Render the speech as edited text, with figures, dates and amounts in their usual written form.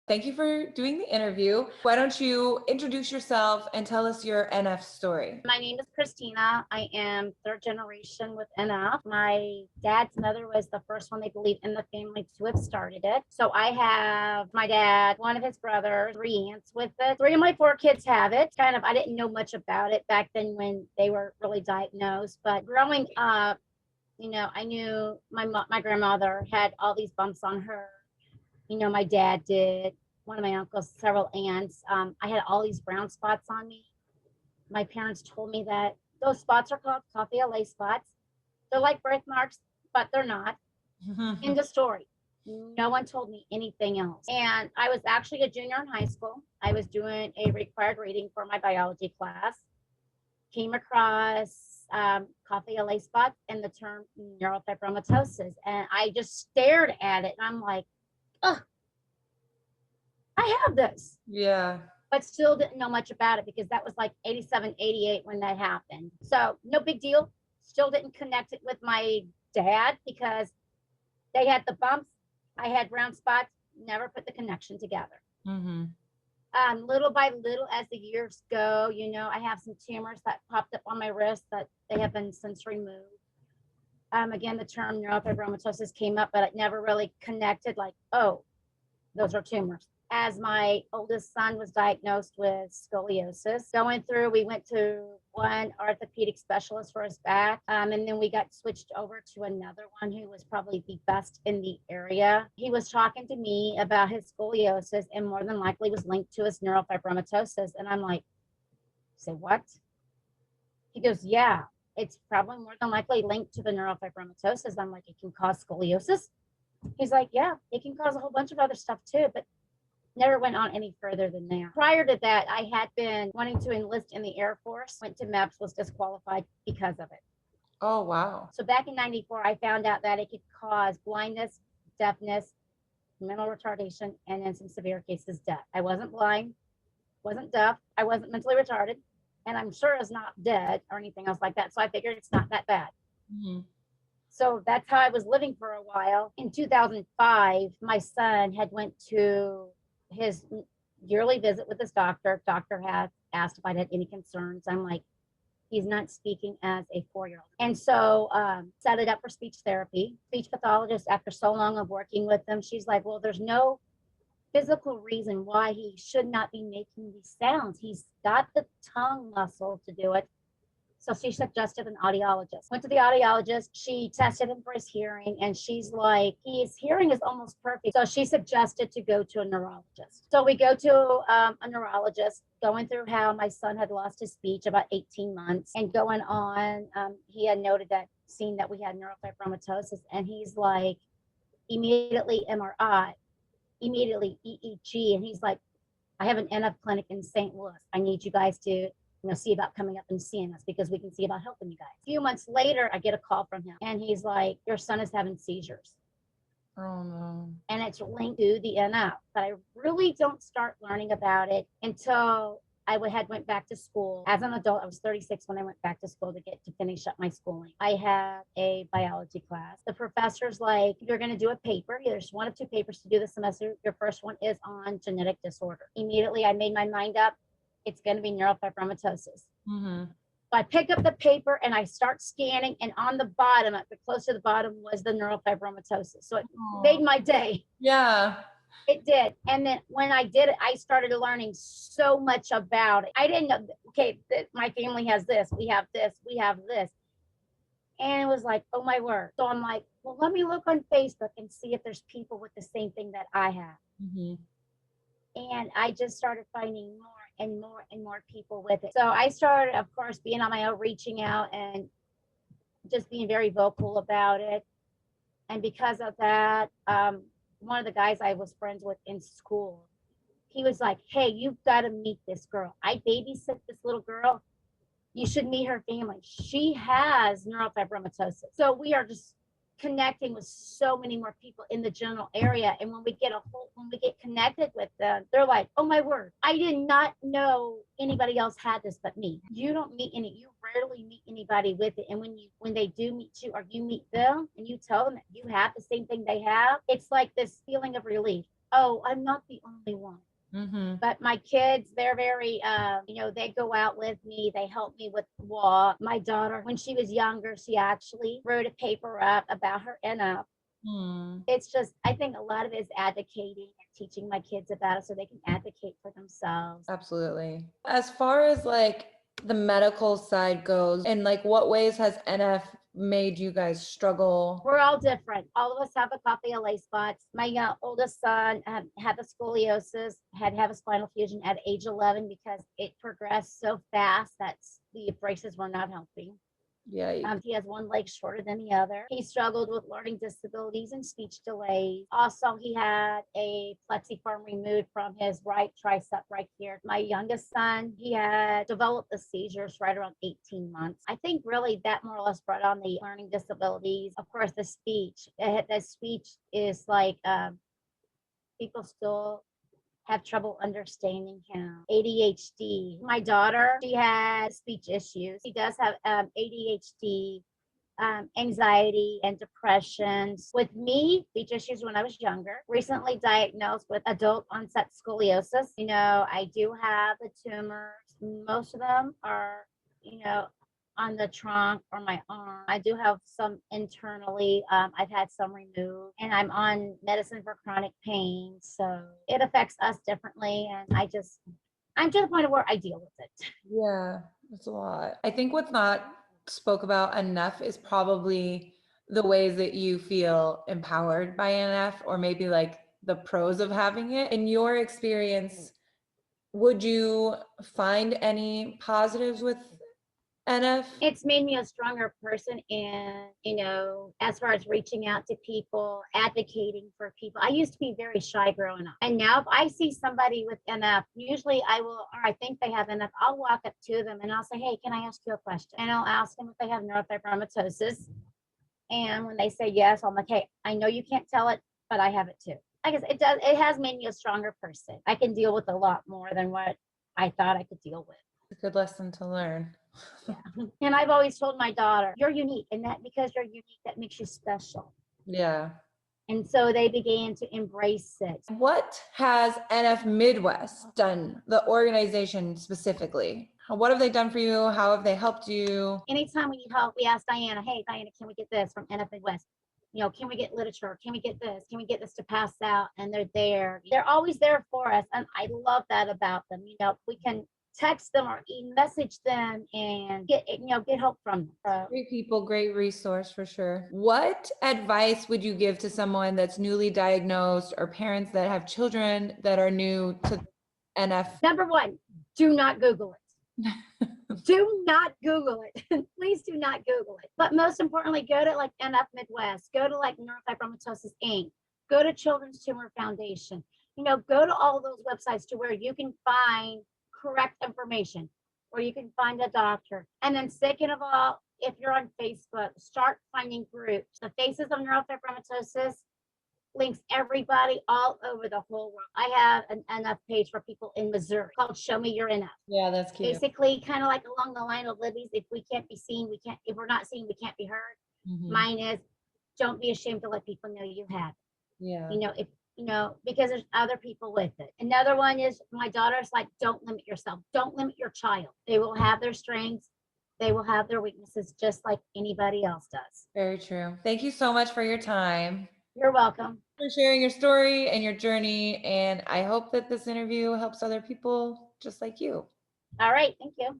Thank you for doing the interview. Why don't you introduce yourself and tell us your NF story? My name is Christina. I am third generation with NF. My dad's mother was the first one, they believe, in the family to have started it. So I have my dad, one of his brothers, 3 aunts with it. 3 of my 4 kids have it. I didn't know much about it back then when they were really diagnosed. But growing up, I knew my grandmother had all these bumps on her. My dad did, one of my uncles, several aunts. I had all these brown spots on me. My parents told me that those spots are called coffee LA spots. They're like birthmarks, but they're not. End of story. No one told me anything else. And I was actually a junior in high school. I was doing a required reading for my biology class. Came across coffee LA spots and the term neurofibromatosis. And I just stared at it and I'm like, oh, I have this. Yeah. But still didn't know much about it because that was like 87, 88 when that happened. So no big deal. Still didn't connect it with my dad because they had the bumps. I had brown spots, never put the connection together. Mm-hmm. Little by little, as the years go, I have some tumors that popped up on my wrist that they have been since removed. Again, the term neurofibromatosis came up, but it never really connected like, oh, those are tumors. As my oldest son was diagnosed with scoliosis, we went to one orthopedic specialist for his back, and then we got switched over to another one who was probably the best in the area. He was talking to me about his scoliosis and more than likely was linked to his neurofibromatosis. And I'm like, say what? He goes, yeah, it's probably more than likely linked to the neurofibromatosis. I'm like, it can cause scoliosis? He's like, yeah, it can cause a whole bunch of other stuff too, but never went on any further than that. Prior to that, I had been wanting to enlist in the Air Force, went to MEPS, was disqualified because of it. Oh, wow. So back in 94, I found out that it could cause blindness, deafness, mental retardation, and in some severe cases, death. I wasn't blind, wasn't deaf, I wasn't mentally retarded, and I'm sure it's not dead or anything else like that. So I figured it's not that bad. Mm-hmm. So that's how I was living for a while. In 2005, my son had went to his yearly visit with his doctor. Doctor had asked if I had any concerns. I'm like, he's not speaking as a 4-year-old. And so set it up for speech therapy. Speech pathologist, after so long of working with them, she's like, well, there's no physical reason why he should not be making these sounds. He's got the tongue muscle to do it. So she suggested an audiologist. Went to the audiologist. She tested him for his hearing, and she's like, his hearing is almost perfect. So she suggested to go to a neurologist. So we go to a neurologist, going through how my son had lost his speech about 18 months and going on. He had noted that, seen that we had neurofibromatosis, and he's like, immediately MRI, immediately EEG. And he's like, I have an NF clinic in St. Louis. I need you guys to see about coming up and seeing us because we can see about helping you guys. A few months later, I get a call from him and he's like, your son is having seizures. Oh, no. And it's linked to the NF. But I really don't start learning about it until I went back to school. As an adult, I was 36 when I went back to school to finish up my schooling. I had a biology class. The professor's like, you're going to do a paper. There's 1 of 2 papers to do this semester. Your first one is on genetic disorder. Immediately, I made my mind up. It's going to be neurofibromatosis. Mm-hmm. So I pick up the paper and I start scanning, and on the bottom, close to the bottom, was the neurofibromatosis. So it made my day. Yeah. It did. And then when I did it, I started learning so much about it. I didn't know, okay, my family has this, we have this, we have this. And it was like, oh my word. So I'm like, well, let me look on Facebook and see if there's people with the same thing that I have. Mm-hmm. And I just started finding more and more and more people with it. So I started, of course, being on my own, reaching out and just being very vocal about it. And because of that, one of the guys I was friends with in school, he was like, hey, you've got to meet this girl. I babysit this little girl. You should meet her family. She has neurofibromatosis. So we are just connecting with so many more people in the general area. And when we get connected with them, they're like, oh my word, I did not know anybody else had this but me. You rarely meet anybody with it. And when they do meet you or you meet them and you tell them that you have the same thing they have, it's like this feeling of relief. Oh, I'm not the only one. Mm-hmm. But my kids, they're very, they go out with me. They help me with walk. My daughter, when she was younger, she actually wrote a paper up about her NF. Hmm. It's just, I think a lot of it is advocating and teaching my kids about it so they can advocate for themselves. Absolutely. As far as like the medical side goes, in like what ways has NF made you guys struggle? We're all different. All of us have a couple of LA spots. My oldest son had the scoliosis, had to have a spinal fusion at age 11 because it progressed so fast that the braces were not helping. Yeah. He has one leg shorter than the other. He struggled with learning disabilities and speech delays. Also, he had a plexiform removed from his right tricep right here. My youngest son, he had developed the seizures right around 18 months. I think really that more or less brought on the learning disabilities. Of course, the speech. The speech is like people still have trouble understanding him. ADHD. My daughter, she has speech issues. She does have ADHD, anxiety, and depressions. With me, speech issues when I was younger. Recently diagnosed with adult onset scoliosis. I do have the tumors. Most of them are, on the trunk or my arm. I do have some internally. I've had some removed, and I'm on medicine for chronic pain. So it affects us differently. And I'm to the point of where I deal with it. Yeah, that's a lot. I think what's not spoke about enough is probably the ways that you feel empowered by NF, or maybe like the pros of having it. In your experience, would you find any positives with NF? It's made me a stronger person and, as far as reaching out to people, advocating for people. I used to be very shy growing up. And now if I see somebody with NF, usually or I think they have NF, I'll walk up to them and I'll say, hey, can I ask you a question? And I'll ask them if they have neurofibromatosis. And when they say yes, I'm like, hey, I know you can't tell it, but I have it too. I guess it has made me a stronger person. I can deal with a lot more than what I thought I could deal with. It's a good lesson to learn. Yeah. And I've always told my daughter, you're unique, and that because you're unique, that makes you special. Yeah. And so they began to embrace it. What has NF Midwest done, the organization specifically? What have they done for you? How have they helped you? Anytime we need help, we ask Diana, hey, Diana, can we get this from NF Midwest? Can we get literature? Can we get this? Can we get this to pass out? And they're there. They're always there for us. And I love that about them. We can text them or message them and get help from them. Great people, great resource for sure. What advice would you give to someone that's newly diagnosed or parents that have children that are new to NF? Number one, do not Google it. Do not Google it. Please do not Google it. But most importantly, go to like NF Midwest, go to like Neurofibromatosis Inc., go to Children's Tumor Foundation, go to all those websites to where you can find correct information, where you can find a doctor. And then second of all, if you're on Facebook, start finding groups. The Faces of Neurofibromatosis links everybody all over the whole world. I have an NF page for people in Missouri called Show Me Your NF. Yeah, that's cute. Basically, kind of like along the line of Libby's, if we can't be seen, if we're not seen, we can't be heard. Mm-hmm. Mine is, don't be ashamed to let people know you have it. Yeah. Because there's other people with it. Another one is my daughter's like, don't limit yourself. Don't limit your child. They will have their strengths. They will have their weaknesses just like anybody else does. Very true. Thank you so much for your time. You're welcome. For sharing your story and your journey. And I hope that this interview helps other people just like you. All right. Thank you.